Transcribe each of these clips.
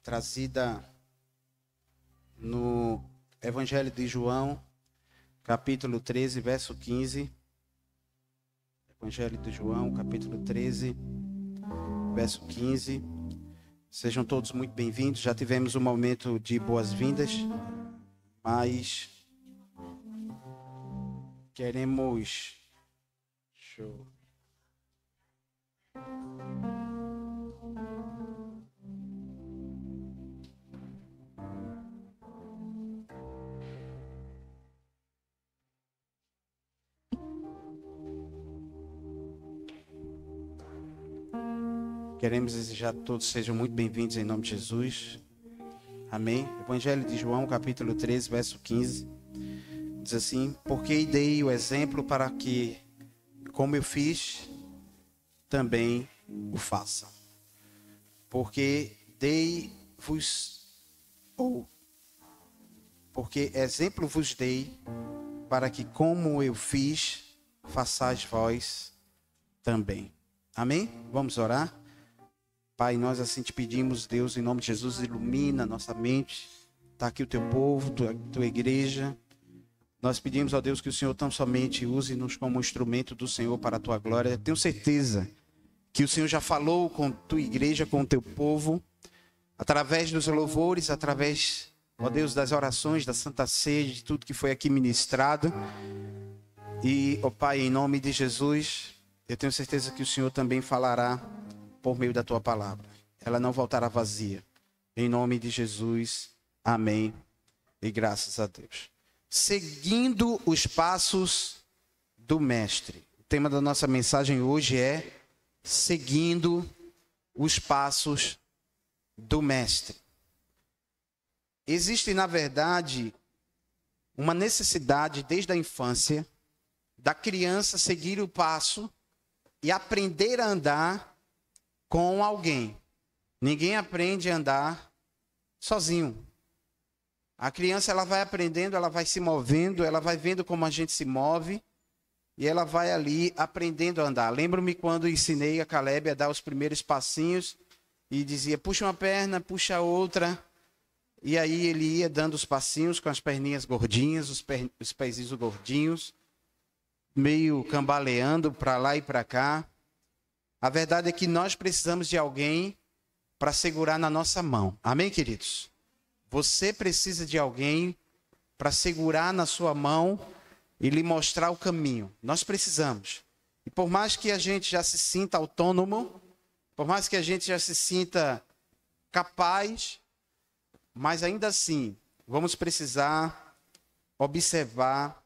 trazida no Evangelho de João, capítulo 13, verso 15. Evangelho de João, capítulo 13, verso 15. Sejam todos muito bem-vindos. Já tivemos um momento de boas-vindas, mas queremos... Show. Queremos desejar que todos sejam muito bem-vindos em nome de Jesus. Amém. Evangelho de João, capítulo 13, verso 15. Diz assim: porque dei o exemplo para que, como eu fiz, também o façam. Porque exemplo vos dei, para que, como eu fiz, façais vós também. Amém? Vamos orar? Pai, nós assim te pedimos, Deus, em nome de Jesus, ilumina nossa mente. Está aqui o teu povo, tua igreja. Nós pedimos, ó Deus, que o Senhor tão somente use-nos como instrumento do Senhor para a tua glória. Tenho certeza que o Senhor já falou com tua igreja, com o teu povo, através dos louvores, através, ó Deus, das orações, da Santa Ceia, de tudo que foi aqui ministrado. E, ó Pai, em nome de Jesus, eu tenho certeza que o Senhor também falará por meio da tua palavra. Ela não voltará vazia. Em nome de Jesus, amém. E graças a Deus. Seguindo os passos do Mestre. O tema da nossa mensagem hoje é seguindo os passos do Mestre. Existe, na verdade, uma necessidade desde a infância da criança seguir o passo e aprender a andar com alguém. Ninguém aprende a andar sozinho. A criança, ela vai aprendendo, ela vai se movendo, ela vai vendo como a gente se move e ela vai ali aprendendo a andar. Lembro-me quando ensinei a Caleb a dar os primeiros passinhos e dizia, puxa uma perna, puxa a outra. E aí ele ia dando os passinhos com as perninhas gordinhas, os pezinhos gordinhos, meio cambaleando para lá e para cá. A verdade é que nós precisamos de alguém para segurar na nossa mão. Amém, queridos? Você precisa de alguém para segurar na sua mão e lhe mostrar o caminho. Nós precisamos. E por mais que a gente já se sinta autônomo, por mais que a gente já se sinta capaz, mas ainda assim, vamos precisar observar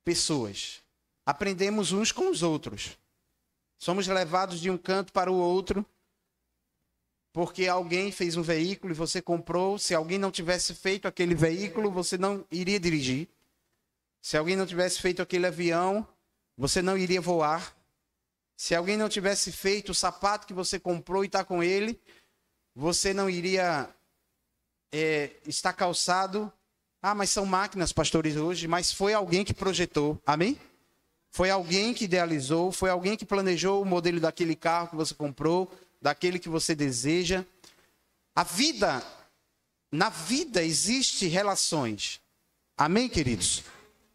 pessoas. Aprendemos uns com os outros. Somos levados de um canto para o outro, porque alguém fez um veículo e você comprou. Se alguém não tivesse feito aquele veículo, você não iria dirigir. Se alguém não tivesse feito aquele avião, você não iria voar. Se alguém não tivesse feito o sapato que você comprou e está com ele, você não iria estar calçado. Ah, mas são máquinas, pastores, hoje, mas foi alguém que projetou. Amém? Foi alguém que idealizou, foi alguém que planejou o modelo daquele carro que você comprou, daquele que você deseja. Na vida existem relações. Amém, queridos?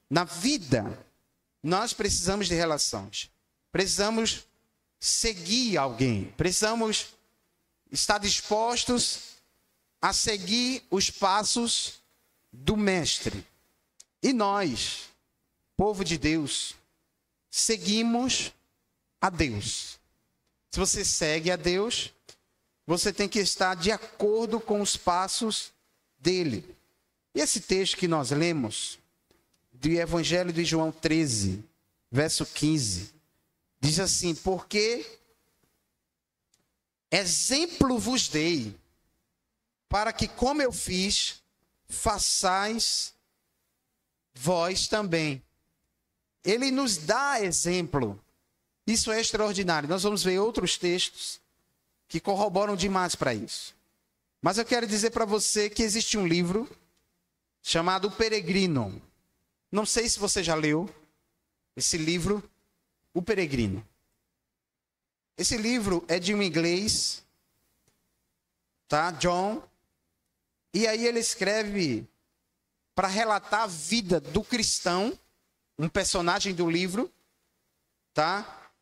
Na vida, nós precisamos de relações. Precisamos seguir alguém. Precisamos estar dispostos a seguir os passos do Mestre. E nós, povo de Deus, seguimos a Deus. Se você segue a Deus, você tem que estar de acordo com os passos dele. E esse texto que nós lemos, do Evangelho de João 13, verso 15, diz assim: porque exemplo vos dei, para que, como eu fiz, façais vós também. Ele nos dá exemplo. Isso é extraordinário. Nós vamos ver outros textos que corroboram demais para isso. Mas eu quero dizer para você que existe um livro chamado O Peregrino. Não sei se você já leu esse livro, O Peregrino. Esse livro é de um inglês tá? John. E aí ele escreve para relatar a vida do cristão, um personagem do livro, tá?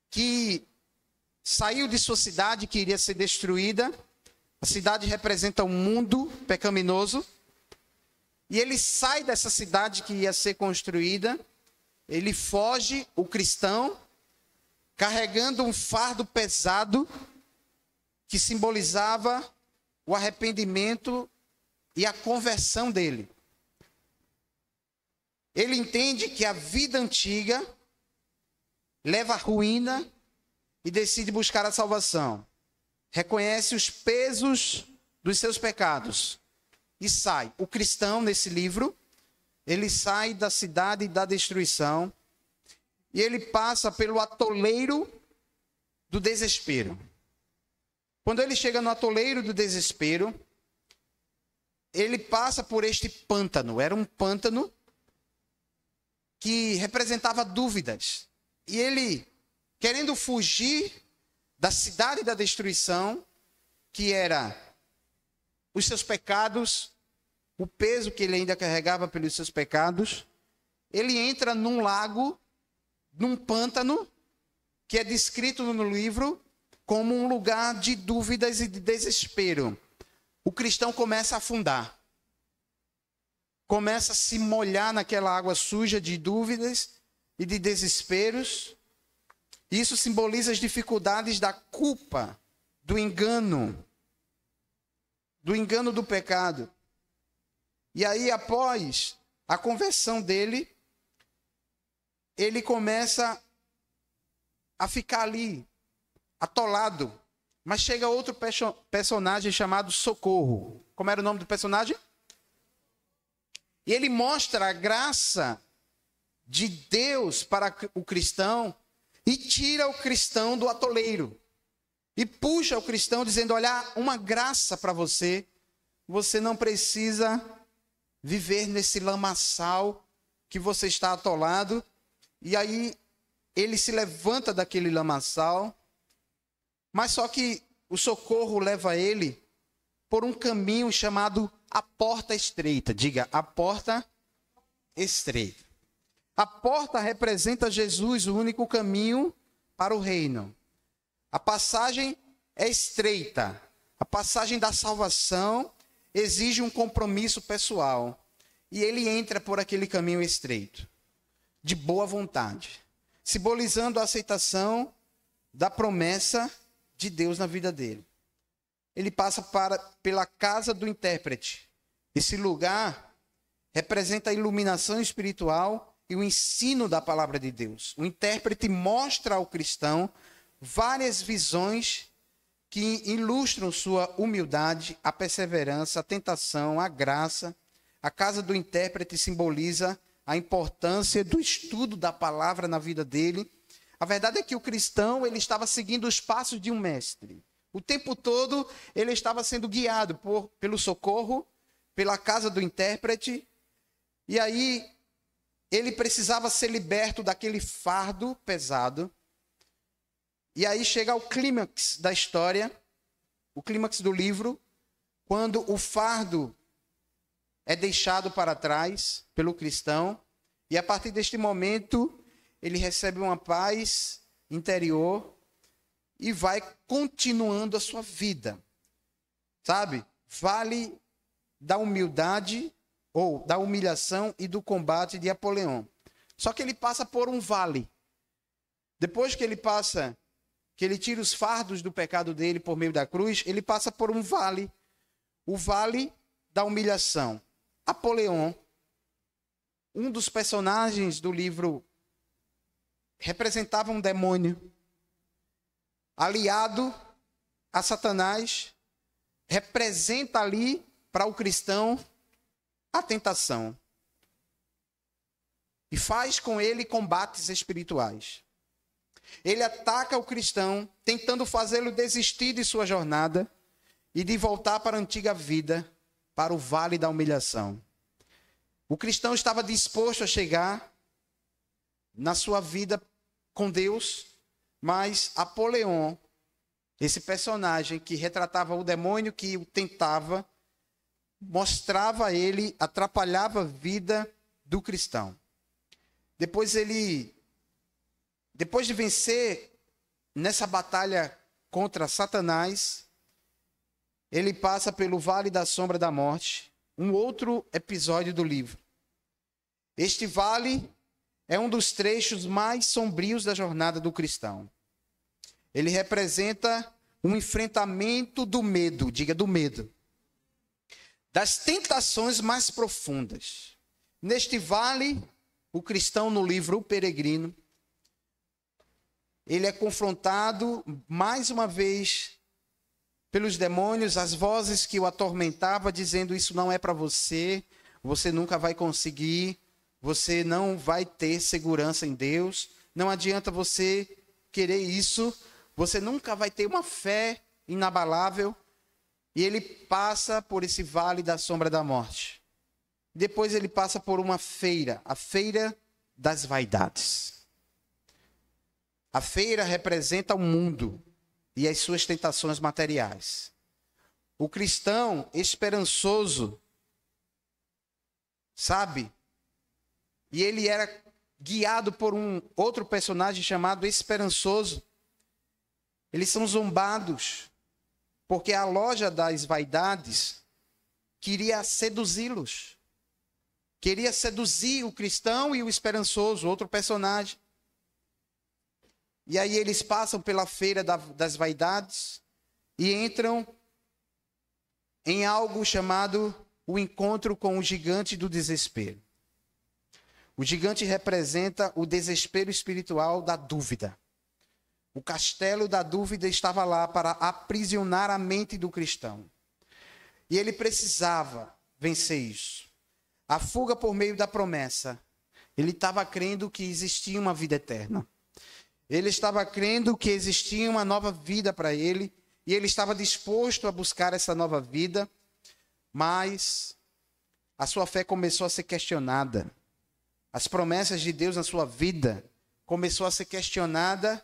Que saiu de sua cidade, que iria ser destruída. A cidade representa um mundo pecaminoso. E ele sai dessa cidade que ia ser construída. Ele foge, o cristão, carregando um fardo pesado que simbolizava o arrependimento e a conversão dele. Ele entende que a vida antiga leva à ruína e decide buscar a salvação. Reconhece os pesos dos seus pecados e sai. O cristão, nesse livro, ele sai da cidade da destruição e ele passa pelo atoleiro do desespero. Quando ele chega no atoleiro do desespero, ele passa por este pântano. Era um pântano que representava dúvidas. E ele, querendo fugir da cidade da destruição, que era os seus pecados, o peso que ele ainda carregava pelos seus pecados, ele entra num lago, num pântano, que é descrito no livro como um lugar de dúvidas e de desespero. O cristão começa a afundar. Começa a se molhar naquela água suja de dúvidas e de desesperos. Isso simboliza as dificuldades da culpa, do engano do pecado. E aí, após a conversão dele, ele começa a ficar ali, atolado. Mas chega outro personagem chamado Socorro. Como era o nome do personagem? E ele mostra a graça de Deus para o cristão e tira o cristão do atoleiro. E puxa o cristão dizendo, olha, uma graça para você. Você não precisa viver nesse lamaçal que você está atolado. E aí ele se levanta daquele lamaçal. Mas só que o Socorro leva ele por um caminho chamado a porta estreita. Diga, a porta estreita. A porta representa Jesus, o único caminho para o reino. A passagem é estreita. A passagem da salvação exige um compromisso pessoal. E ele entra por aquele caminho estreito, de boa vontade, simbolizando a aceitação da promessa de Deus na vida dele. Ele passa pela casa do intérprete. Esse lugar representa a iluminação espiritual e o ensino da palavra de Deus. O intérprete mostra ao cristão várias visões que ilustram sua humildade, a perseverança, a tentação, a graça. A casa do intérprete simboliza a importância do estudo da palavra na vida dele. A verdade é que o cristão, ele estava seguindo os passos de um mestre. O tempo todo ele estava sendo guiado pelo Socorro, pela casa do intérprete. E aí ele precisava ser liberto daquele fardo pesado. E aí chega ao clímax da história, o clímax do livro, quando o fardo é deixado para trás pelo cristão. E a partir deste momento ele recebe uma paz interior e vai continuando a sua vida. Sabe? Vale da humildade, ou da humilhação e do combate de Apolion. Só que ele passa por um vale. Depois que ele tira os fardos do pecado dele por meio da cruz, ele passa por um vale. O vale da humilhação. Apolion, um dos personagens do livro, representava um demônio aliado a Satanás, representa ali para o cristão a tentação e faz com ele combates espirituais. Ele ataca o cristão, tentando fazê-lo desistir de sua jornada e de voltar para a antiga vida, para o vale da humilhação. O cristão estava disposto a chegar na sua vida com Deus, mas Apolion Esse personagem que retratava o demônio que o tentava, mostrava a ele, atrapalhava a vida do cristão. Depois de vencer nessa batalha contra Satanás, ele passa pelo Vale da Sombra da Morte, um outro episódio do livro. Este vale é um dos trechos mais sombrios da jornada do cristão. Ele representa um enfrentamento do medo, diga do medo, das tentações mais profundas. Neste vale, o cristão no livro O Peregrino, ele é confrontado mais uma vez pelos demônios, as vozes que o atormentavam, dizendo: isso não é para você, você nunca vai conseguir, você não vai ter segurança em Deus, não adianta você querer isso, você nunca vai ter uma fé inabalável. E ele passa por esse vale da sombra da morte. Depois ele passa por uma feira, a feira das vaidades. A feira representa o mundo e as suas tentações materiais. O cristão esperançoso, sabe? E ele era guiado por um outro personagem chamado Esperançoso. Eles são zombados, porque a loja das vaidades queria seduzi-los. Queria seduzir o cristão e o esperançoso, outro personagem. E aí eles passam pela feira das vaidades e entram em algo chamado o encontro com o gigante do desespero. O gigante representa o desespero espiritual da dúvida. O castelo da dúvida estava lá para aprisionar a mente do cristão. E ele precisava vencer isso. A fuga por meio da promessa. Ele estava crendo que existia uma vida eterna. Ele estava crendo que existia uma nova vida para ele. E ele estava disposto a buscar essa nova vida. Mas a sua fé começou a ser questionada. As promessas de Deus na sua vida começou a ser questionada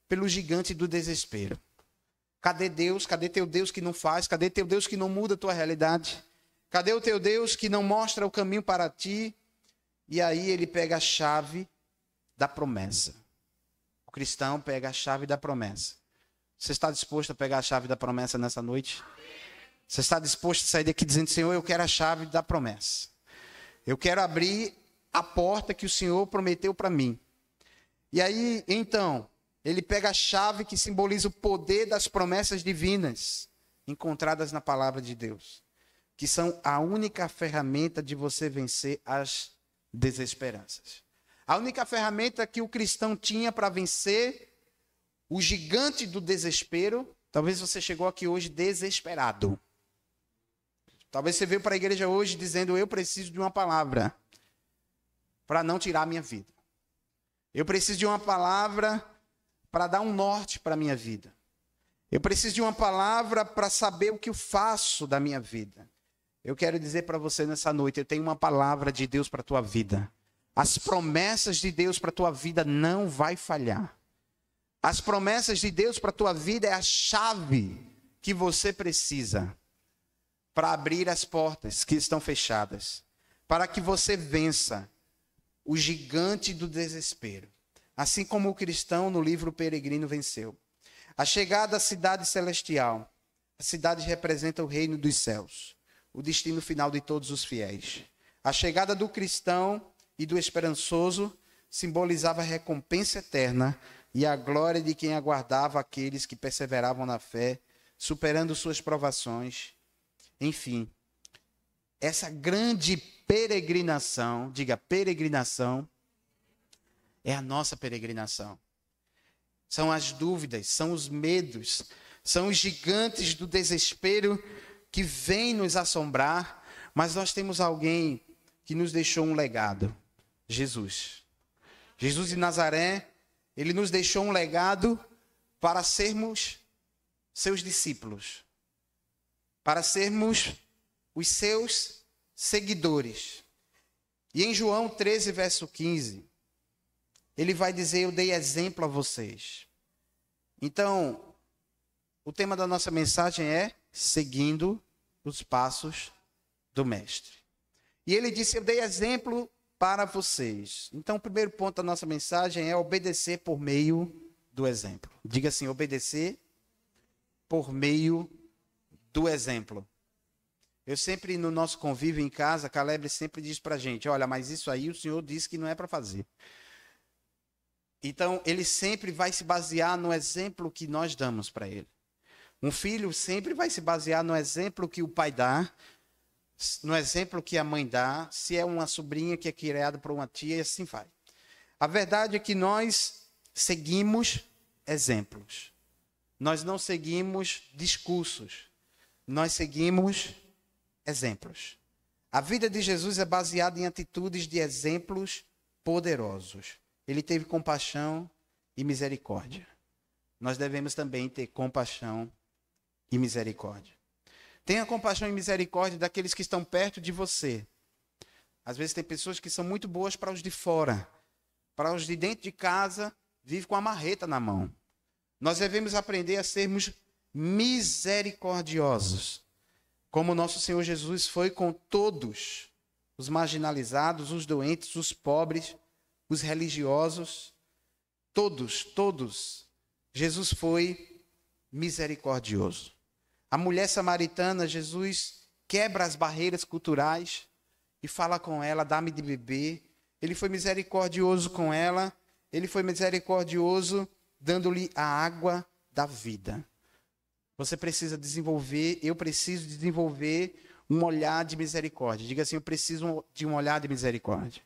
pelo gigante do desespero. Cadê Deus? Cadê teu Deus que não faz? Cadê teu Deus que não muda a tua realidade? Cadê o teu Deus que não mostra o caminho para ti? E aí ele pega a chave da promessa. O cristão pega a chave da promessa. Você está disposto a pegar a chave da promessa nessa noite? Você está disposto a sair daqui dizendo: Senhor, eu quero a chave da promessa. Eu quero abrir a porta que o Senhor prometeu para mim. E aí, então, ele pega a chave que simboliza o poder das promessas divinas encontradas na palavra de Deus, que são a única ferramenta de você vencer as desesperanças. A única ferramenta que o cristão tinha para vencer o gigante do desespero. Talvez você chegou aqui hoje desesperado. Talvez você veio para a igreja hoje dizendo: eu preciso de uma palavra para não tirar a minha vida. Eu preciso de uma palavra para dar um norte para a minha vida. Eu preciso de uma palavra para saber o que eu faço da minha vida. Eu quero dizer para você nessa noite: eu tenho uma palavra de Deus para a tua vida. As promessas de Deus para a tua vida não vai falhar. As promessas de Deus para a tua vida é a chave que você precisa para abrir as portas que estão fechadas, para que você vença o gigante do desespero, assim como o cristão no livro Peregrino venceu. A chegada à cidade celestial. A cidade representa o reino dos céus, o destino final de todos os fiéis. A chegada do cristão e do esperançoso simbolizava a recompensa eterna e a glória de quem aguardava aqueles que perseveravam na fé, superando suas provações. Enfim, essa grande peregrinação, diga peregrinação, é a nossa peregrinação. São as dúvidas, são os medos, são os gigantes do desespero que vêm nos assombrar, mas nós temos alguém que nos deixou um legado: Jesus. Jesus de Nazaré, ele nos deixou um legado para sermos seus discípulos, para sermos os seus seguidores. E em João 13, verso 15, ele vai dizer: eu dei exemplo a vocês. Então, O tema da nossa mensagem é seguindo os passos do Mestre. E ele disse, eu dei exemplo para vocês. Então, o primeiro ponto da nossa mensagem é obedecer por meio do exemplo. Diga assim, obedecer por meio do exemplo. Eu sempre, no nosso convívio em casa, Caleb sempre diz para a gente, olha, mas isso aí o Senhor disse que não é para fazer. Então, ele sempre vai se basear no exemplo que nós damos para ele. Um filho sempre vai se basear no exemplo que o pai dá, no exemplo que a mãe dá, se é uma sobrinha que é criada por uma tia, e assim vai. A verdade é que nós seguimos exemplos. Nós não seguimos discursos. Nós seguimos exemplos. A vida de Jesus é baseada em atitudes de exemplos poderosos. Ele teve compaixão e misericórdia. Nós devemos também ter compaixão e misericórdia. Tenha compaixão e misericórdia daqueles que estão perto de você. Às vezes tem pessoas que são muito boas para os de fora. Para os de dentro de casa, vive com a marreta na mão. Nós devemos aprender a sermos misericordiosos. Como nosso Senhor Jesus foi com todos. Os marginalizados, os doentes, os pobres, os religiosos. Todos. Jesus foi misericordioso. A mulher samaritana, Jesus quebra as barreiras culturais e fala com ela, dá-me de beber. Ele foi misericordioso com ela, ele foi misericordioso dando-lhe a água da vida. Você precisa desenvolver, eu preciso desenvolver um olhar de misericórdia. Diga assim, eu preciso de um olhar de misericórdia.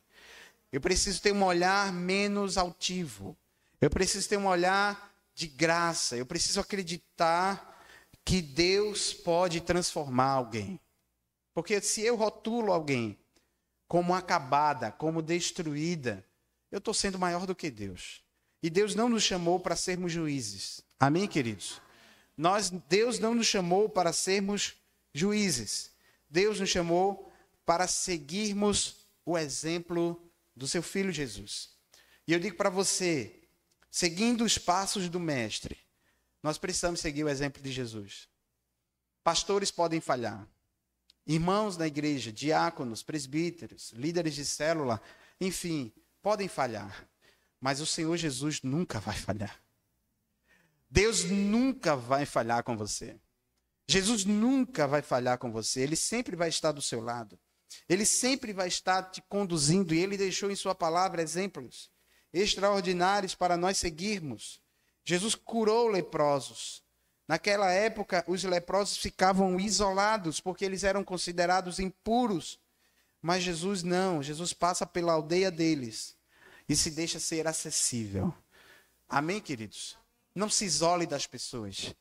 Eu preciso ter um olhar menos altivo. Eu preciso ter um olhar de graça. Eu preciso acreditar que Deus pode transformar alguém. Porque se eu rotulo alguém como acabada, como destruída, eu estou sendo maior do que Deus. E Deus não nos chamou para sermos juízes. Amém, queridos? Deus não nos chamou para sermos juízes. Deus nos chamou para seguirmos o exemplo do seu Filho Jesus. E eu digo para você, seguindo os passos do Mestre, nós precisamos seguir o exemplo de Jesus. Pastores podem falhar. Irmãos da igreja, diáconos, presbíteros, líderes de célula, enfim, podem falhar. Mas o Senhor Jesus nunca vai falhar. Deus nunca vai falhar com você. Jesus nunca vai falhar com você. Ele sempre vai estar do seu lado. Ele sempre vai estar te conduzindo. E Ele deixou em sua palavra exemplos extraordinários para nós seguirmos. Jesus curou leprosos. Naquela época, os leprosos ficavam isolados porque eles eram considerados impuros. Mas Jesus não. Jesus passa pela aldeia deles e se deixa ser acessível. Amém, queridos? Não se isole das pessoas.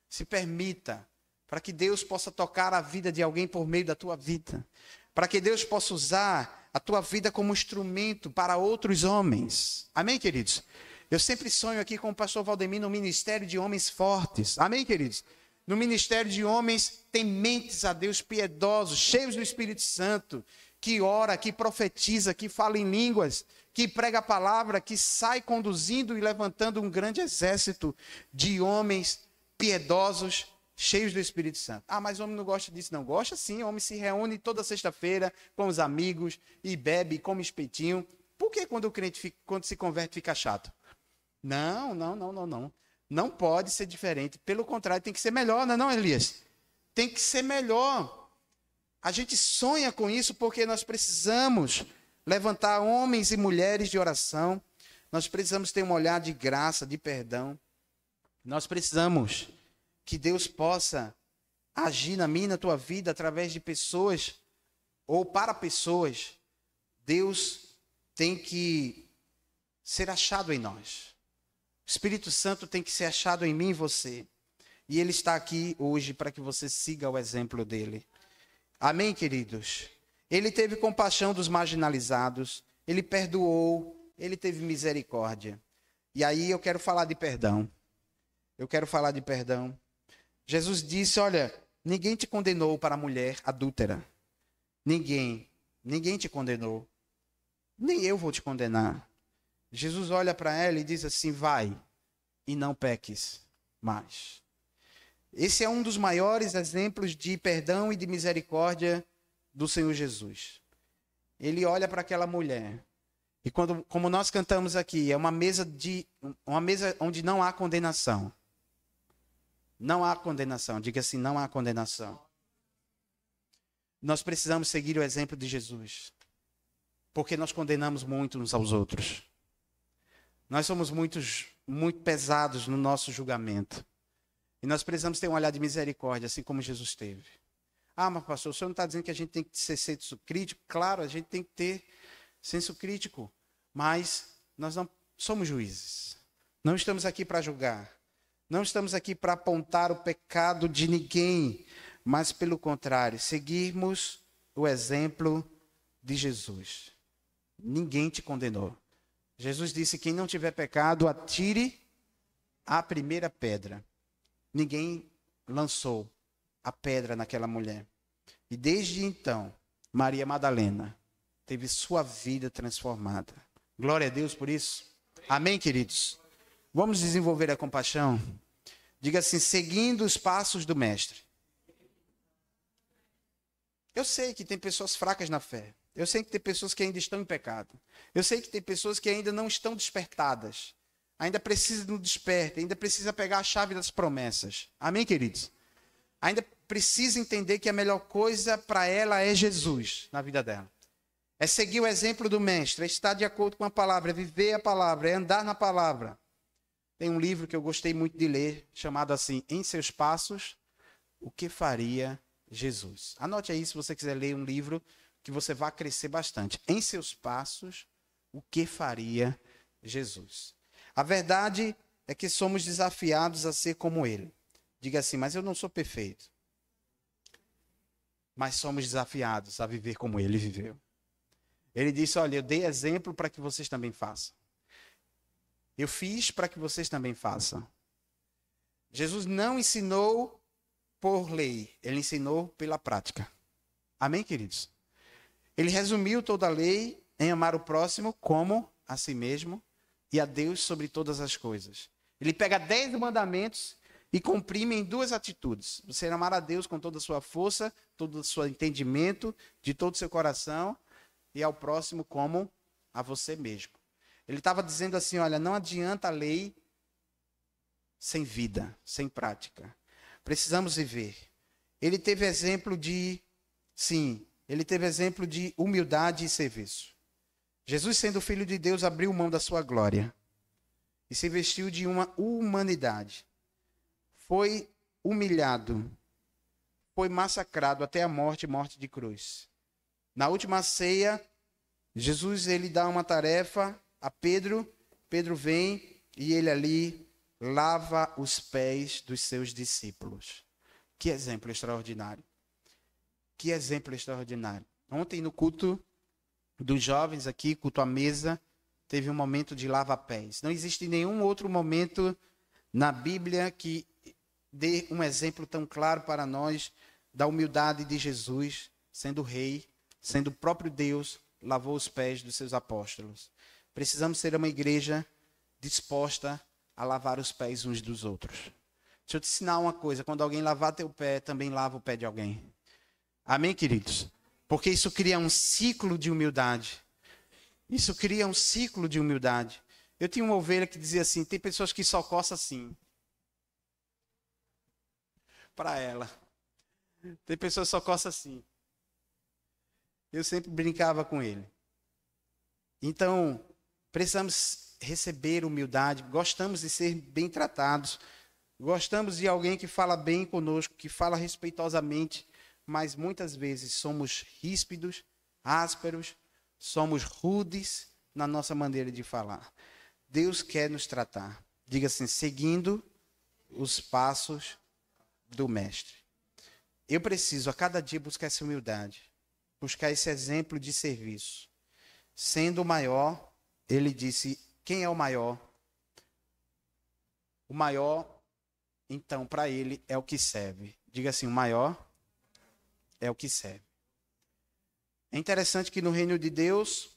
Se permita para que Deus possa tocar a vida de alguém por meio da tua vida. Para que Deus possa usar a tua vida como instrumento para outros homens. Amém, queridos? Eu sempre sonho aqui com o pastor Valdemir no ministério de homens fortes. Amém, queridos? No ministério de homens tementes a Deus, piedosos, cheios do Espírito Santo, que ora, que profetiza, que fala em línguas, que prega a palavra, que sai conduzindo e levantando um grande exército de homens piedosos, cheios do Espírito Santo. Ah, mas o homem não gosta disso. Não, gosta sim. O homem se reúne toda sexta-feira com os amigos e bebe, come espetinho. Por que quando o crente quando se converte fica chato? Não. Não pode ser diferente. Pelo contrário, tem que ser melhor, não é, Elias? Tem que ser melhor. A gente sonha com isso porque nós precisamos levantar homens e mulheres de oração. Nós precisamos ter um olhar de graça, de perdão. Nós precisamos que Deus possa agir na minha e na tua vida através de pessoas ou para pessoas. Deus tem que ser achado em nós. O Espírito Santo tem que ser achado em mim e você. E Ele está aqui hoje para que você siga o exemplo dEle. Amém, queridos? Ele teve compaixão dos marginalizados. Ele perdoou. Ele teve misericórdia. E aí eu quero falar de perdão. Jesus disse, olha, ninguém te condenou para a mulher adúltera. Ninguém te condenou. Nem eu vou te condenar. Jesus olha para ela e diz assim, vai e não peques mais. Esse é um dos maiores exemplos de perdão e de misericórdia do Senhor Jesus. Ele olha para aquela mulher. E como nós cantamos aqui, é uma mesa onde não há condenação. Não há condenação. Diga assim, não há condenação. Nós precisamos seguir o exemplo de Jesus. Porque nós condenamos muito uns aos outros. Nós somos muito pesados no nosso julgamento. E nós precisamos ter um olhar de misericórdia, assim como Jesus teve. Ah, mas pastor, o senhor não está dizendo que a gente tem que ser senso crítico? Claro, a gente tem que ter senso crítico. Mas nós não somos juízes. Não estamos aqui para julgar. Não estamos aqui para apontar o pecado de ninguém. Mas, pelo contrário, seguirmos o exemplo de Jesus. Ninguém te condenou. Jesus disse, quem não tiver pecado, atire a primeira pedra. Ninguém lançou a pedra naquela mulher. E desde então, Maria Madalena teve sua vida transformada. Glória a Deus por isso. Amém, queridos? Vamos desenvolver a compaixão? Diga assim, seguindo os passos do Mestre. Eu sei que tem pessoas fracas na fé. Eu sei que tem pessoas que ainda estão em pecado. Eu sei que tem pessoas que ainda não estão despertadas. Ainda precisa do desperte, ainda precisa pegar a chave das promessas. Amém, queridos? Ainda precisa entender que a melhor coisa para ela é Jesus na vida dela. É seguir o exemplo do Mestre, é estar de acordo com a palavra, é viver a palavra, é andar na palavra. Tem um livro que eu gostei muito de ler, chamado assim, Em Seus Passos, o que faria Jesus? Anote aí se você quiser ler um livro que você vai crescer bastante. Em Seus Passos, o que faria Jesus? A verdade é que somos desafiados a ser como Ele. Diga assim, mas eu não sou perfeito. Mas somos desafiados a viver como Ele viveu. Ele disse, olha, eu dei exemplo para que vocês também façam. Eu fiz para que vocês também façam. Jesus não ensinou por lei, ele ensinou pela prática. Amém, queridos? Ele resumiu toda a lei em amar o próximo como a si mesmo e a Deus sobre todas as coisas. Ele pega 10 mandamentos e comprime em 2 atitudes. Você amar a Deus com toda a sua força, todo o seu entendimento, de todo o seu coração, e ao próximo como a você mesmo. Ele estava dizendo assim, olha, não adianta a lei sem vida, sem prática. Precisamos viver. Ele teve exemplo de humildade e serviço. Jesus, sendo filho de Deus, abriu mão da sua glória e se vestiu de uma humanidade. Foi humilhado, foi massacrado até a morte de cruz. Na última ceia, Jesus ele dá uma tarefa a Pedro. Pedro vem e ele ali lava os pés dos seus discípulos. Que exemplo extraordinário. Que exemplo extraordinário. Ontem no culto dos jovens aqui, culto à mesa, teve um momento de lava-pés. Não existe nenhum outro momento na Bíblia que dê um exemplo tão claro para nós da humildade de Jesus, sendo rei, sendo o próprio Deus, lavou os pés dos seus apóstolos. Precisamos ser uma igreja disposta a lavar os pés uns dos outros. Deixa eu te ensinar uma coisa, quando alguém lavar teu pé, também lava o pé de alguém. Amém, queridos? Porque isso cria um ciclo de humildade. Isso cria um ciclo de humildade. Eu tinha uma ovelha que dizia assim, tem pessoas que só coçam assim. Para ela. Tem pessoas que só coçam assim. Eu sempre brincava com ele. Então, precisamos receber humildade, gostamos de ser bem tratados, gostamos de alguém que fala bem conosco, que fala respeitosamente, mas muitas vezes somos ríspidos, ásperos, somos rudes na nossa maneira de falar. Deus quer nos tratar, diga assim, seguindo os passos do Mestre. Eu preciso a cada dia buscar essa humildade, buscar esse exemplo de serviço. Sendo o maior, ele disse, quem é o maior? O maior, então, para ele é o que serve. Diga assim, o maior é o que serve. É interessante que no reino de Deus,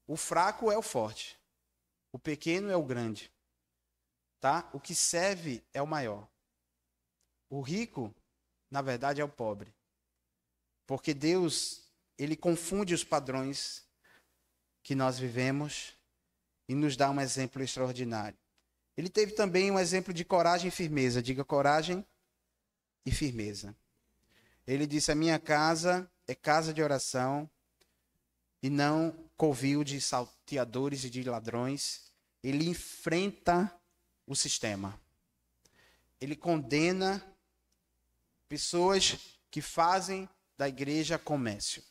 o fraco é o forte. O pequeno é o grande. Tá? O que serve é o maior. O rico, na verdade, é o pobre. Porque Deus, ele confunde os padrões que nós vivemos e nos dá um exemplo extraordinário. Ele teve também um exemplo de coragem e firmeza. Diga coragem e firmeza. Ele disse: a minha casa é casa de oração e não covil de salteadores e de ladrões. Ele enfrenta o sistema. Ele condena pessoas que fazem da igreja comércio,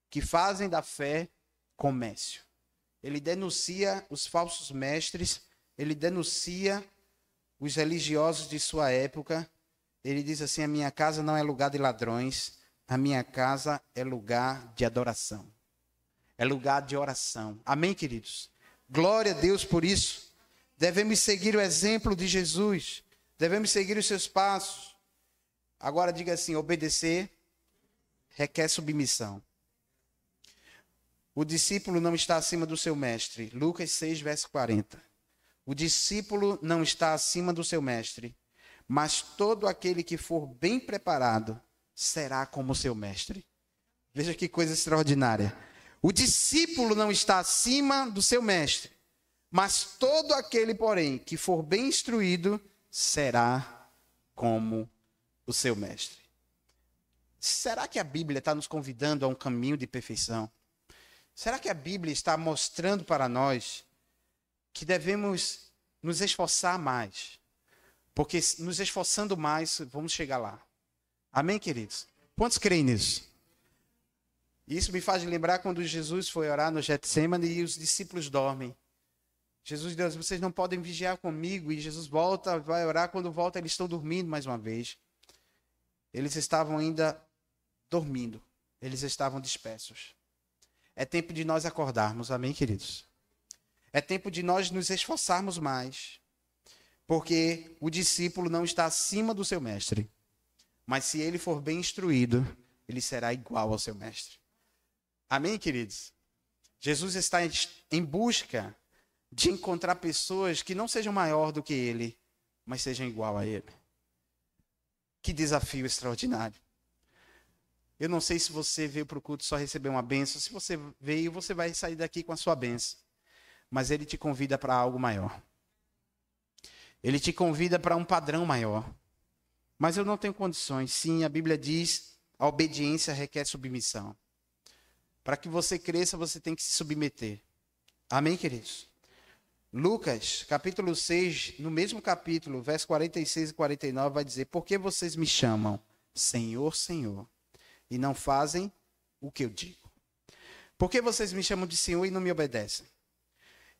que fazem da fé comércio. Ele denuncia os falsos mestres, ele denuncia os religiosos de sua época. Ele diz assim: a minha casa não é lugar de ladrões, a minha casa é lugar de adoração. É lugar de oração. Amém, queridos? Glória a Deus por isso. Devemos seguir o exemplo de Jesus. Devemos seguir os seus passos. Agora diga assim: obedecer requer submissão. O discípulo não está acima do seu mestre. Lucas 6, verso 40. O discípulo não está acima do seu mestre, mas todo aquele que for bem preparado será como seu mestre. Veja que coisa extraordinária. O discípulo não está acima do seu mestre, mas todo aquele, porém, que for bem instruído será como o seu mestre. Será que a Bíblia está nos convidando a um caminho de perfeição? Será que a Bíblia está mostrando para nós que devemos nos esforçar mais? Porque nos esforçando mais, vamos chegar lá. Amém, queridos? Quantos creem nisso? Isso me faz lembrar quando Jesus foi orar no Getsemane e os discípulos dormem. Jesus diz: vocês não podem vigiar comigo. E Jesus volta, vai orar. Quando volta, eles estão dormindo mais uma vez. Eles estavam ainda dormindo. Eles estavam dispersos. É tempo de nós acordarmos, amém, queridos? É tempo de nós nos esforçarmos mais. Porque o discípulo não está acima do seu mestre. Mas se ele for bem instruído, ele será igual ao seu mestre. Amém, queridos? Jesus está em busca de encontrar pessoas que não sejam maior do que ele, mas sejam igual a ele. Que desafio extraordinário. Eu não sei se você veio para o culto só receber uma bênção. Se você veio, você vai sair daqui com a sua bênção. Mas ele te convida para algo maior. Ele te convida para um padrão maior. Mas eu não tenho condições. Sim, a Bíblia diz: a obediência requer submissão. Para que você cresça, você tem que se submeter. Amém, queridos? Lucas, capítulo 6, no mesmo capítulo, verso 46 e 49, vai dizer: por que vocês me chamam Senhor, Senhor, e não fazem o que eu digo? Por que vocês me chamam de Senhor e não me obedecem?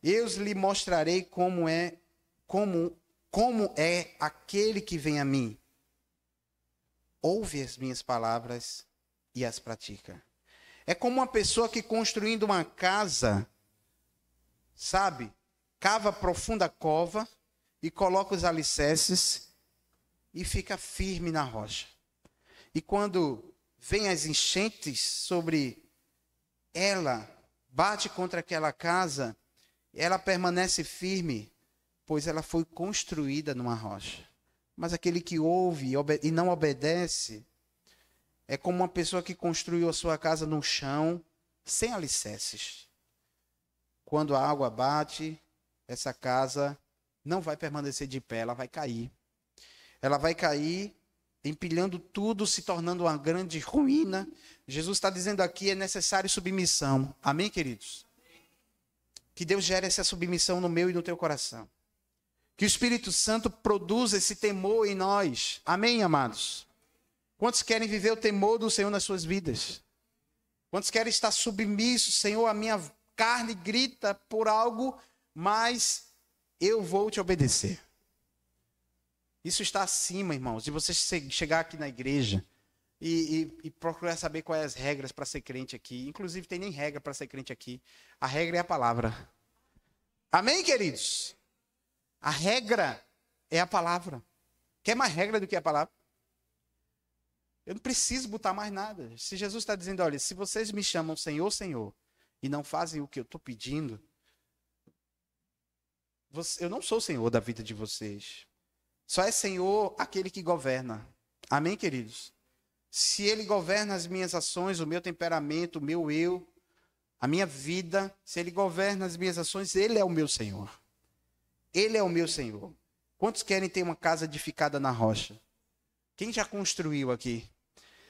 Eu lhe mostrarei como é aquele que vem a mim. Ouve as minhas palavras e as pratica. É como uma pessoa que construindo uma casa, sabe, cava profunda cova e coloca os alicerces e fica firme na rocha. E quando vem as enchentes sobre ela, bate contra aquela casa, ela permanece firme, pois ela foi construída numa rocha. Mas aquele que ouve e não obedece é como uma pessoa que construiu a sua casa no chão, sem alicerces. Quando a água bate, essa casa não vai permanecer de pé, ela vai cair. Ela vai cair, empilhando tudo, se tornando uma grande ruína. Jesus está dizendo aqui: é necessário submissão. Amém, queridos? Que Deus gere essa submissão no meu e no teu coração. Que o Espírito Santo produza esse temor em nós. Amém, amados? Quantos querem viver o temor do Senhor nas suas vidas? Quantos querem estar submissos? Senhor, a minha carne grita por algo, mas eu vou te obedecer. Isso está acima, irmãos, de você chegar aqui na igreja e procurar saber quais as regras para ser crente aqui. Inclusive, tem nem regra para ser crente aqui. A regra é a palavra. Amém, queridos? A regra é a palavra. Quer mais regra do que a palavra? Eu não preciso botar mais nada. Se Jesus está dizendo: olha, se vocês me chamam Senhor, Senhor, e não fazem o que eu estou pedindo, eu não sou o Senhor da vida de vocês. Só é Senhor aquele que governa. Amém, queridos? Se Ele governa as minhas ações, o meu temperamento, o meu eu, a minha vida, se Ele governa as minhas ações, Ele é o meu Senhor. Ele é o meu Senhor. Quantos querem ter uma casa edificada na rocha? Quem já construiu aqui?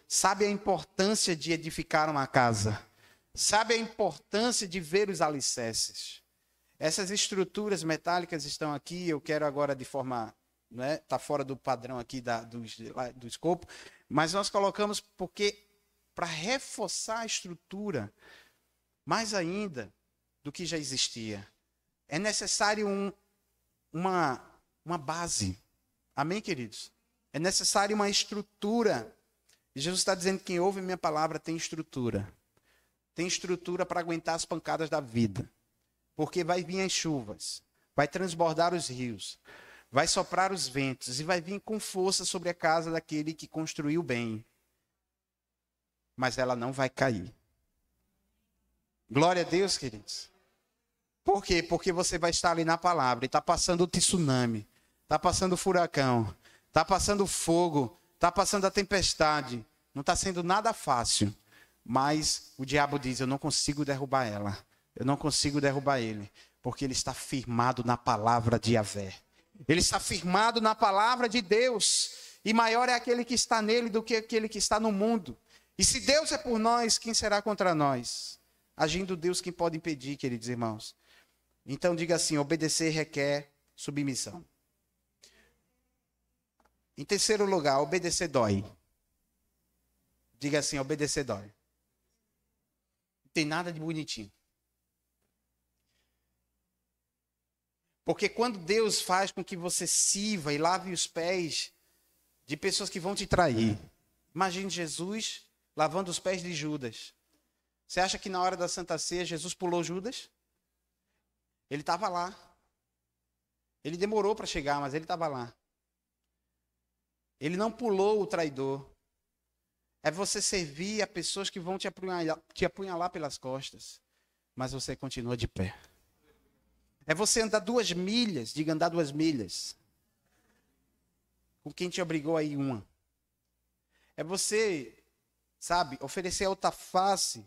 Sabe a importância de edificar uma casa? Sabe a importância de ver os alicerces? Essas estruturas metálicas estão aqui, eu quero agora de forma, né, tá fora do padrão aqui do escopo, mas nós colocamos porque para reforçar a estrutura, mais ainda do que já existia, é necessário uma base. Amém, queridos? É necessário uma estrutura. E Jesus está dizendo que quem ouve minha palavra tem estrutura. Tem estrutura para aguentar as pancadas da vida. Porque vai vir as chuvas, vai transbordar os rios, vai soprar os ventos e vai vir com força sobre a casa daquele que construiu bem. Mas ela não vai cair. Glória a Deus, queridos. Por quê? Porque você vai estar ali na palavra e está passando o tsunami, está passando o furacão, está passando o fogo, está passando a tempestade. Não está sendo nada fácil. Mas o diabo diz, eu não consigo derrubar ela. Eu não consigo derrubar ele. Porque ele está firmado na palavra de Yahvé. Ele está firmado na palavra de Deus. E maior é aquele que está nele do que aquele que está no mundo. E se Deus é por nós, quem será contra nós? Agindo Deus, quem pode impedir, queridos irmãos? Então diga assim, obedecer requer submissão. Em terceiro lugar, obedecer dói. Diga assim, obedecer dói. Não tem nada de bonitinho. Porque quando Deus faz com que você sirva e lave os pés de pessoas que vão te trair. Imagine Jesus lavando os pés de Judas. Você acha que na hora da Santa Ceia Jesus pulou Judas? Ele estava lá. Ele demorou para chegar, mas ele estava lá. Ele não pulou o traidor. É você servir a pessoas que vão te apunhalar pelas costas. Mas você continua de pé. É você andar 2 milhas, diga andar 2 milhas. Com quem te obrigou a ir uma. É você, sabe, oferecer a outra face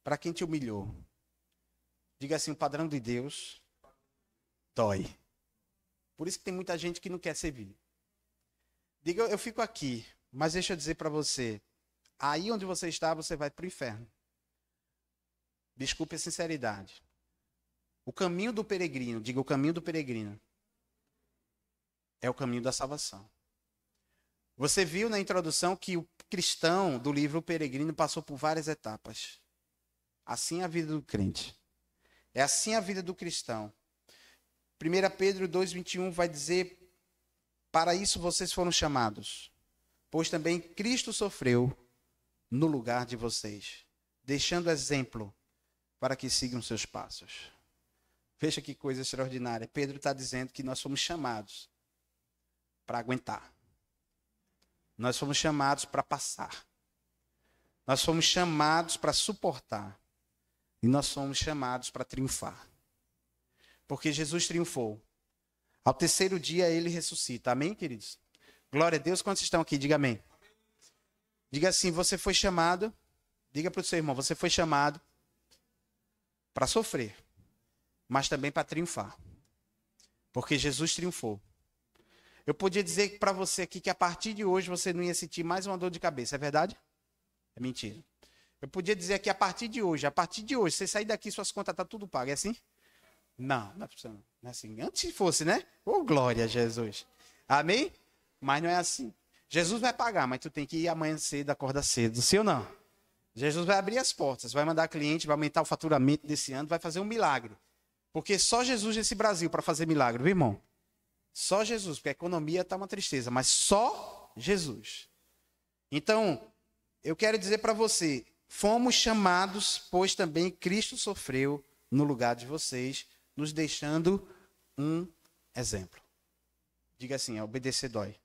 para quem te humilhou. Diga assim, o padrão de Deus dói. Por isso que tem muita gente que não quer servir. Diga, eu fico aqui, mas deixa eu dizer para você, aí onde você está, você vai para o inferno. Desculpe a sinceridade. O caminho do peregrino, diga o caminho do peregrino, é o caminho da salvação. Você viu na introdução que o cristão do livro O Peregrino passou por várias etapas. Assim é a vida do crente. É assim a vida do cristão. 1 Pedro 2,21 vai dizer, para isso vocês foram chamados, pois também Cristo sofreu no lugar de vocês, deixando exemplo para que sigam seus passos. Veja que coisa extraordinária. Pedro está dizendo que nós fomos chamados para aguentar. Nós fomos chamados para passar. Nós fomos chamados para suportar. E nós fomos chamados para triunfar. Porque Jesus triunfou. Ao terceiro dia ele ressuscita. Amém, queridos? Glória a Deus. Quantos estão aqui? Diga amém. Diga assim, você foi chamado. Diga para o seu irmão, você foi chamado para sofrer. Mas também para triunfar. Porque Jesus triunfou. Eu podia dizer para você aqui que a partir de hoje você não ia sentir mais uma dor de cabeça. É verdade? É mentira. Eu podia dizer que a partir de hoje, você sair daqui, suas contas estão tudo pagas. É assim? Não, não é assim. Antes fosse, né? Ô, glória a Jesus. Amém? Mas não é assim. Jesus vai pagar, mas tu tem que ir amanhã cedo, acordar cedo. Sim ou não? Jesus vai abrir as portas, vai mandar cliente, vai aumentar o faturamento desse ano, vai fazer um milagre. Porque só Jesus nesse Brasil para fazer milagre, viu, irmão? Só Jesus, porque a economia está uma tristeza, mas só Jesus. Então, eu quero dizer para você, fomos chamados, pois também Cristo sofreu no lugar de vocês, nos deixando um exemplo. Diga assim, obedecer dói.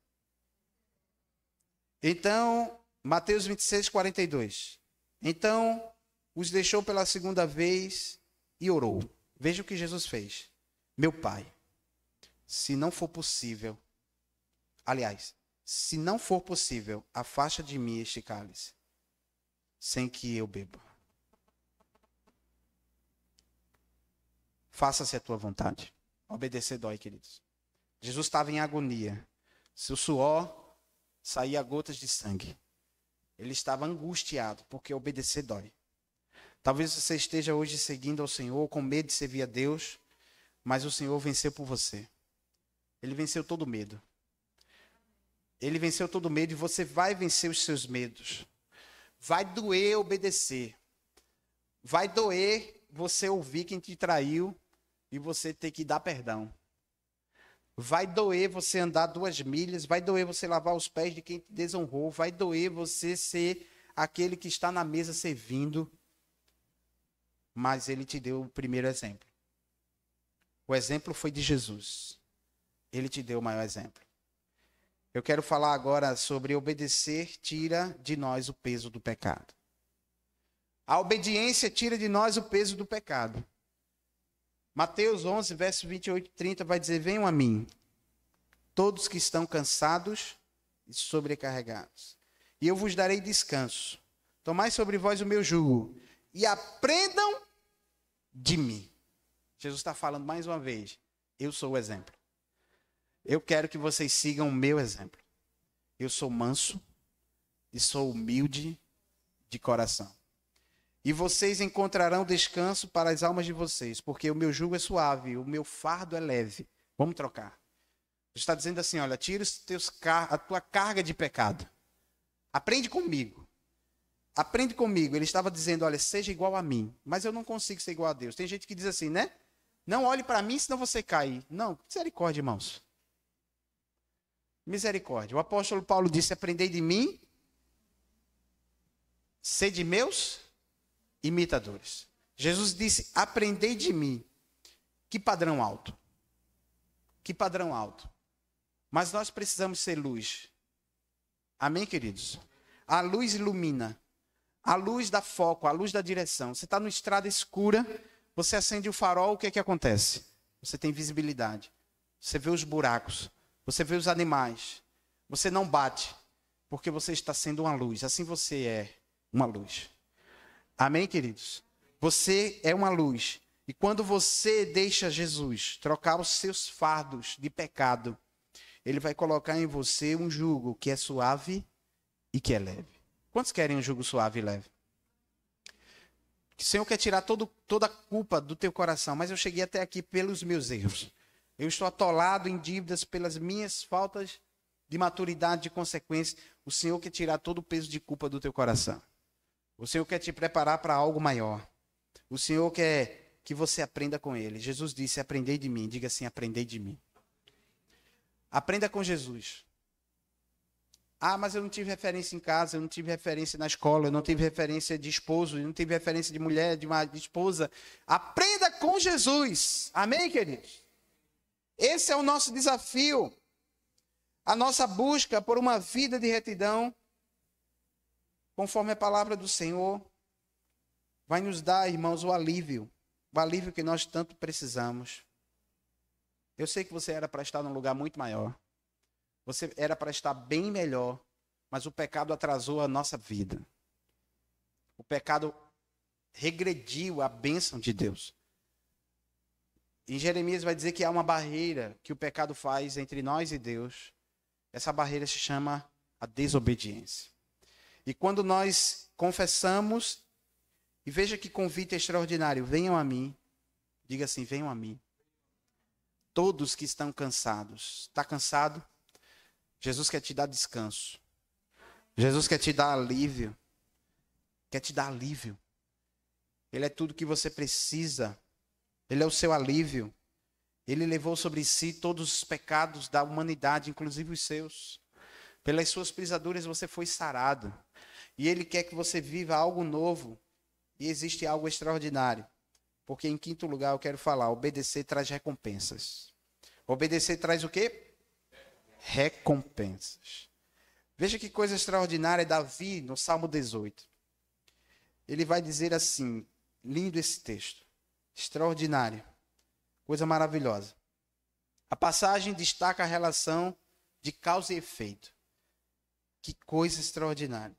Então, Mateus 26, 42. Então, os deixou pela segunda vez e orou. Veja o que Jesus fez. Meu Pai, se não for possível, Aliás, se não for possível, afasta de mim este cálice, sem que eu beba. Faça-se a tua vontade. Obedecer dói, queridos. Jesus estava em agonia. Seu suor saía gotas de sangue. Ele estava angustiado, porque obedecer dói. Talvez você esteja hoje seguindo ao Senhor, com medo de servir a Deus, mas o Senhor venceu por você. Ele venceu todo medo. Ele venceu todo medo e você vai vencer os seus medos. Vai doer obedecer. Vai doer você ouvir quem te traiu e você ter que dar perdão. Vai doer você andar 2 milhas, vai doer você lavar os pés de quem te desonrou, vai doer você ser aquele que está na mesa servindo. Mas ele te deu o primeiro exemplo. O exemplo foi de Jesus. Ele te deu o maior exemplo. Eu quero falar agora sobre obedecer tira de nós o peso do pecado. A obediência tira de nós o peso do pecado. Mateus 11, verso 28 e 30 vai dizer: venham a mim, todos que estão cansados e sobrecarregados, e eu vos darei descanso. Tomai sobre vós o meu jugo e aprendam de mim. Jesus está falando mais uma vez: eu sou o exemplo. Eu quero que vocês sigam o meu exemplo. Eu sou manso e sou humilde de coração. E vocês encontrarão descanso para as almas de vocês, porque o meu jugo é suave, o meu fardo é leve. Vamos trocar. Jesus está dizendo assim: olha, tira a tua carga de pecado. Aprende comigo. Aprende comigo. Ele estava dizendo: olha, seja igual a mim. Mas eu não consigo ser igual a Deus. Tem gente que diz assim, né? Não olhe para mim, senão você cair. Não, misericórdia, irmãos. Misericórdia. O apóstolo Paulo disse: aprendei de mim, sede meus imitadores. Jesus disse: aprendei de mim. Que padrão alto. Que padrão alto. Mas nós precisamos ser luz. Amém, queridos? A luz ilumina. A luz dá foco, a luz da direção. Você está numa estrada escura, você acende o farol, o que é que acontece? Você tem visibilidade. Você vê os buracos. Você vê os animais. Você não bate, porque você está sendo uma luz. Assim você é uma luz. Amém, queridos? Você é uma luz. E quando você deixa Jesus trocar os seus fardos de pecado, ele vai colocar em você um jugo que é suave e que é leve. Quantos querem um jugo suave e leve? O Senhor quer tirar toda a culpa do teu coração, mas eu cheguei até aqui pelos meus erros. Eu estou atolado em dívidas pelas minhas faltas de maturidade, de consequência. O Senhor quer tirar todo o peso de culpa do teu coração. O Senhor quer te preparar para algo maior. O Senhor quer que você aprenda com Ele. Jesus disse: aprendei de mim. Diga assim: aprendei de mim. Aprenda com Jesus. Ah, mas eu não tive referência em casa, eu não tive referência na escola, eu não tive referência de esposo, eu não tive referência de mulher, de esposa. Aprenda com Jesus. Amém, queridos? Esse é o nosso desafio. A nossa busca por uma vida de retidão, conforme a palavra do Senhor, vai nos dar, irmãos, o alívio que nós tanto precisamos. Eu sei que você era para estar num lugar muito maior. Você era para estar bem melhor, mas o pecado atrasou a nossa vida. O pecado regrediu a bênção de Deus. Em Jeremias vai dizer que há uma barreira que o pecado faz entre nós e Deus. Essa barreira se chama a desobediência. E quando nós confessamos, e veja que convite extraordinário: venham a mim. Diga assim: venham a mim. Todos que estão cansados. Está cansado? Jesus quer te dar descanso. Jesus quer te dar alívio. Quer te dar alívio. Ele é tudo que você precisa. Ele é o seu alívio. Ele levou sobre si todos os pecados da humanidade, inclusive os seus. Pelas suas pisaduras você foi sarado. E Ele quer que você viva algo novo. E existe algo extraordinário. Porque em quinto lugar eu quero falar: obedecer traz recompensas. Obedecer traz o quê? Recompensas. Veja que coisa extraordinária. Davi, no Salmo 18. Ele vai dizer assim, lindo esse texto. Extraordinário. Coisa maravilhosa. A passagem destaca a relação de causa e efeito. Que coisa extraordinária.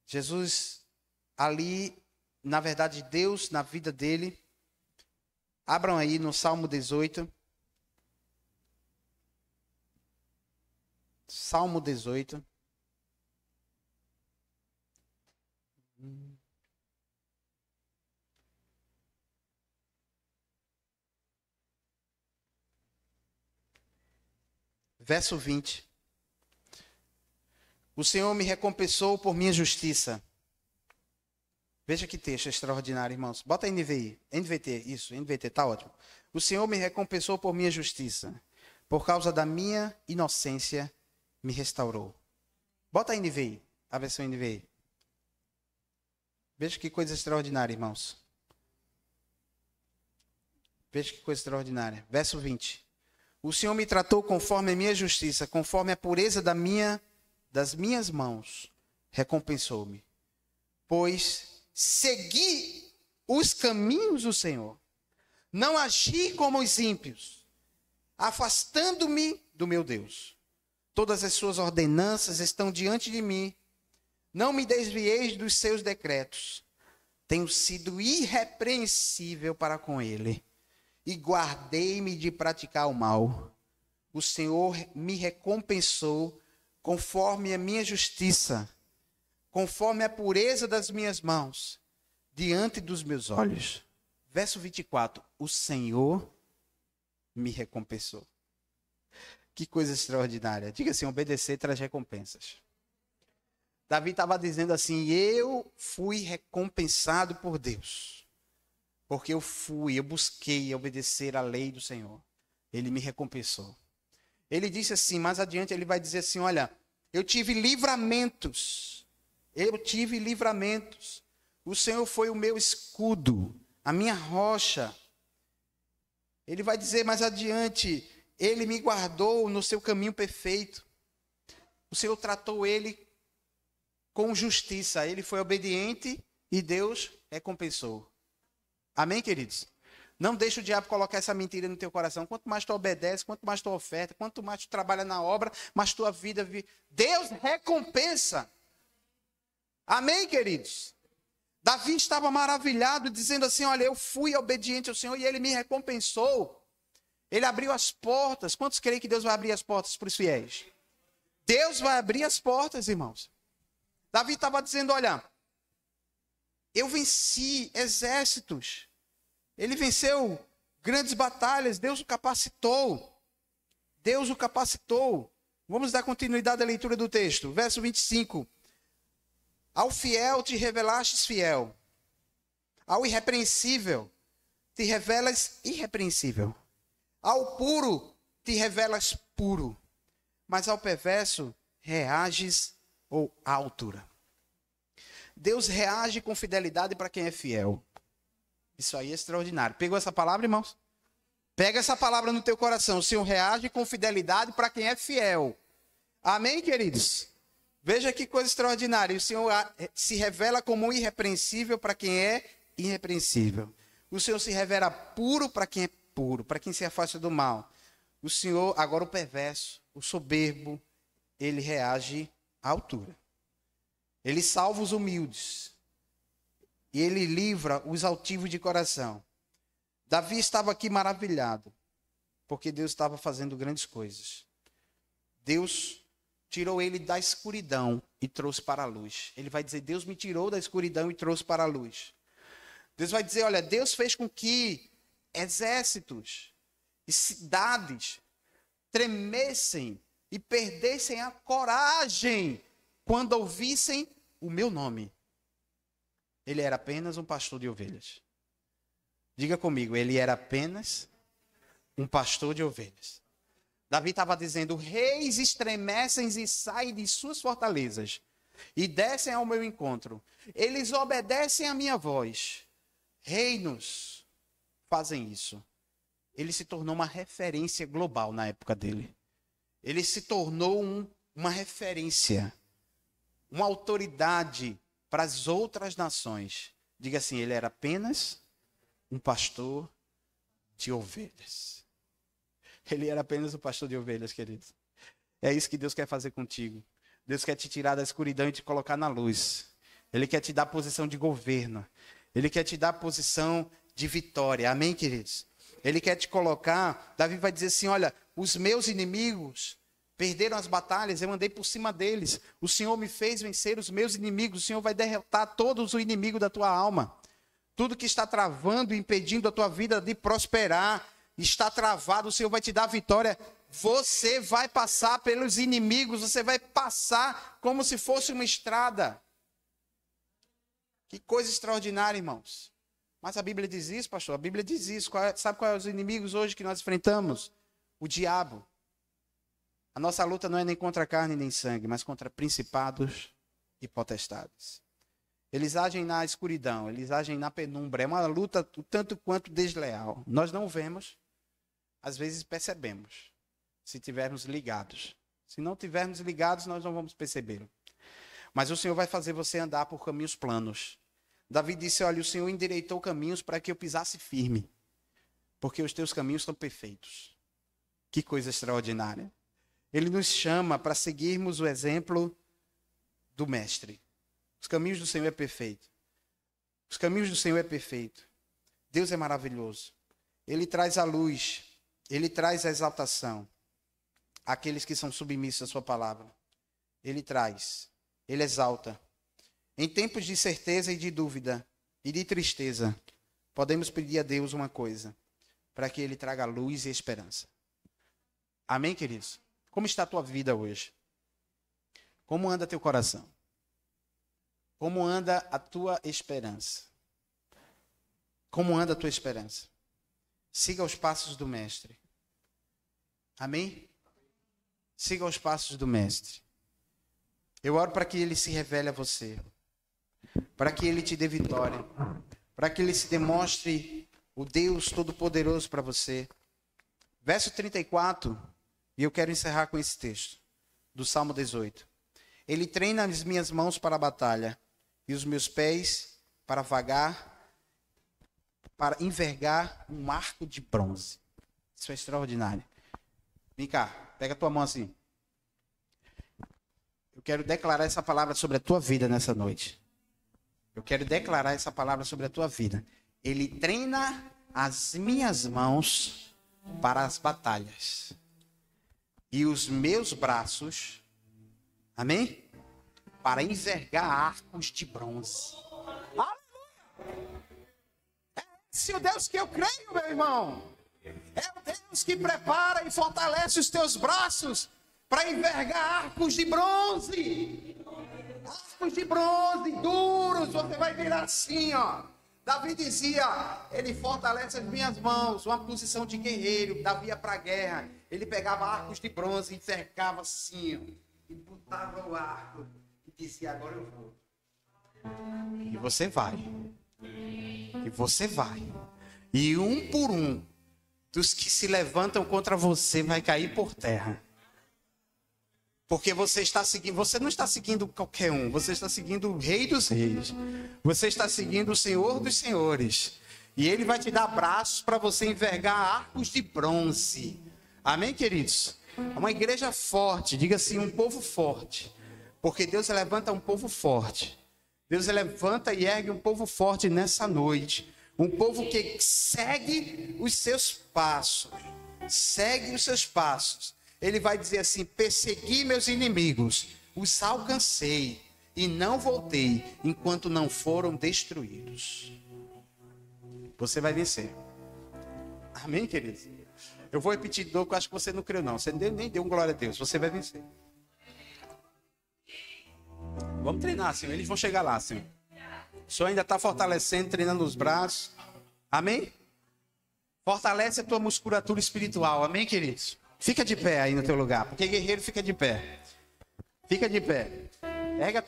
Jesus, ali, na verdade, Deus, na vida dele. Abram aí no Salmo 18. Salmo 18. Verso 20. O Senhor me recompensou por minha justiça. Veja que texto extraordinário, irmãos. Bota aí NVI. NVT, isso, NVT, tá ótimo. O Senhor me recompensou por minha justiça. Por causa da minha inocência, me restaurou. Bota aí NVI, a versão NVI. Veja que coisa extraordinária, irmãos. Veja que coisa extraordinária. Verso 20. O Senhor me tratou conforme a minha justiça, conforme a pureza das minhas mãos, recompensou-me. Pois segui os caminhos do Senhor, não agi como os ímpios, afastando-me do meu Deus. Todas as suas ordenanças estão diante de mim, não me desvieis dos seus decretos. Tenho sido irrepreensível para com ele, e guardei-me de praticar o mal. O Senhor me recompensou conforme a minha justiça, conforme a pureza das minhas mãos, diante dos meus olhos. Verso 24. O Senhor me recompensou. Que coisa extraordinária. Diga assim, obedecer traz recompensas. Davi estava dizendo assim, eu fui recompensado por Deus. Porque eu busquei obedecer a lei do Senhor. Ele me recompensou. Ele disse assim, mais adiante ele vai dizer assim, olha, eu tive livramentos. O Senhor foi o meu escudo, a minha rocha. Ele vai dizer mais adiante, ele me guardou no seu caminho perfeito. O Senhor tratou ele com justiça. Ele foi obediente e Deus recompensou. Amém, queridos? Não deixe o diabo colocar essa mentira no teu coração. Quanto mais tu obedece, quanto mais tu oferta, quanto mais tu trabalha na obra, mais tua vida... Deus recompensa. Amém, queridos? Davi estava maravilhado, dizendo assim, olha, eu fui obediente ao Senhor e Ele me recompensou. Ele abriu as portas. Quantos creem que Deus vai abrir as portas para os fiéis? Deus vai abrir as portas, irmãos. Davi estava dizendo, olha, eu venci exércitos. Ele venceu grandes batalhas, Deus o capacitou. Deus o capacitou. Vamos dar continuidade à leitura do texto. Verso 25. Ao fiel te revelastes fiel. Ao irrepreensível te revelas irrepreensível. Ao puro te revelas puro. Mas ao perverso reages ou à altura. Deus reage com fidelidade para quem é fiel. Isso aí é extraordinário. Pegou essa palavra, irmãos? Pega essa palavra no teu coração. O Senhor reage com fidelidade para quem é fiel. Amém, queridos? Veja que coisa extraordinária. O Senhor se revela como irrepreensível para quem é irrepreensível. O Senhor se revela puro para quem é puro, para quem se afasta do mal. O Senhor, agora o perverso, o soberbo, ele reage à altura. Ele salva os humildes. E ele livra os altivos de coração. Davi estava aqui maravilhado, porque Deus estava fazendo grandes coisas. Deus tirou ele da escuridão e trouxe para a luz. Ele vai dizer, Deus me tirou da escuridão e trouxe para a luz. Deus vai dizer, olha, Deus fez com que exércitos e cidades tremessem e perdessem a coragem quando ouvissem o meu nome. Ele era apenas um pastor de ovelhas. Diga comigo, ele era apenas um pastor de ovelhas. Davi estava dizendo, reis estremecem e saem de suas fortalezas e descem ao meu encontro. Eles obedecem à minha voz. Reinos fazem isso. Ele se tornou uma referência global na época dele. Ele se tornou uma referência, uma autoridade para as outras nações. Diga assim, ele era apenas um pastor de ovelhas. Ele era apenas um pastor de ovelhas, queridos. É isso que Deus quer fazer contigo. Deus quer te tirar da escuridão e te colocar na luz. Ele quer te dar posição de governo. Ele quer te dar posição de vitória. Amém, queridos? Ele quer te colocar... Davi vai dizer assim, olha, os meus inimigos perderam as batalhas, eu andei por cima deles. O Senhor me fez vencer os meus inimigos. O Senhor vai derrotar todos os inimigos da tua alma. Tudo que está travando, impedindo a tua vida de prosperar, está travado, o Senhor vai te dar vitória. Você vai passar pelos inimigos, você vai passar como se fosse uma estrada. Que coisa extraordinária, irmãos. Mas a Bíblia diz isso, pastor? A Bíblia diz isso. Sabe quais são os inimigos hoje que nós enfrentamos? O diabo. A nossa luta não é nem contra carne nem sangue, mas contra principados e potestades. Eles agem na escuridão, eles agem na penumbra. É uma luta tanto quanto desleal. Nós não vemos, às vezes percebemos, se estivermos ligados. Se não estivermos ligados, nós não vamos percebê-lo. Mas o Senhor vai fazer você andar por caminhos planos. Davi disse, olha, o Senhor endireitou caminhos para que eu pisasse firme, porque os teus caminhos são perfeitos. Que coisa extraordinária. Ele nos chama para seguirmos o exemplo do Mestre. Os caminhos do Senhor é perfeito. Os caminhos do Senhor é perfeito. Deus é maravilhoso. Ele traz a luz. Ele traz a exaltação àqueles que são submissos à sua palavra. Ele traz. Ele exalta. Em tempos de certeza e de dúvida e de tristeza, podemos pedir a Deus uma coisa, para que Ele traga luz e esperança. Amém, queridos? Como está a tua vida hoje? Como anda teu coração? Como anda a tua esperança? Como anda a tua esperança? Siga os passos do Mestre. Amém? Siga os passos do Mestre. Eu oro para que Ele se revele a você. Para que Ele te dê vitória. Para que Ele se demonstre o Deus Todo-Poderoso para você. Verso 34, e eu quero encerrar com esse texto, do Salmo 18. Ele treina as minhas mãos para a batalha, e os meus pés para vagar, para envergar um arco de bronze. Isso é extraordinário. Vem cá, pega a tua mão assim. Eu quero declarar essa palavra sobre a tua vida nessa noite. Eu quero declarar essa palavra sobre a tua vida. Ele treina as minhas mãos para as batalhas. E os meus braços, amém? Para envergar arcos de bronze. Aleluia! É esse o Deus que eu creio, meu irmão. É o Deus que prepara e fortalece os teus braços para envergar arcos de bronze. Arcos de bronze, duros, você vai virar assim, ó. Davi dizia, ele fortalece as minhas mãos, uma posição de guerreiro. Davi ia para a guerra, ele pegava arcos de bronze, envergava assim, ó, e botava o arco. Dizia, agora eu vou. E você vai. E você vai. E um por um, dos que se levantam contra você, vai cair por terra. Porque você está seguindo, você não está seguindo qualquer um, você está seguindo o Rei dos Reis. Você está seguindo o Senhor dos Senhores. E Ele vai te dar braços para você envergar arcos de bronze. Amém, queridos? Uma igreja forte, diga assim, um povo forte. Porque Deus levanta um povo forte. Deus levanta e ergue um povo forte nessa noite. Um povo que segue os seus passos. Segue os seus passos. Ele vai dizer assim, persegui meus inimigos, os alcancei e não voltei enquanto não foram destruídos. Você vai vencer. Amém, queridos? Eu vou repetir de novo, porque eu acho que você não creu não. Você nem deu um glória a Deus. Você vai vencer. Vamos treinar, Senhor. Eles vão chegar lá, Senhor. O Senhor ainda está fortalecendo, treinando os braços. Amém? Fortalece a tua musculatura espiritual. Amém, queridos? Fica de pé aí no teu lugar. Porque guerreiro fica de pé. Fica de pé. Erga a tua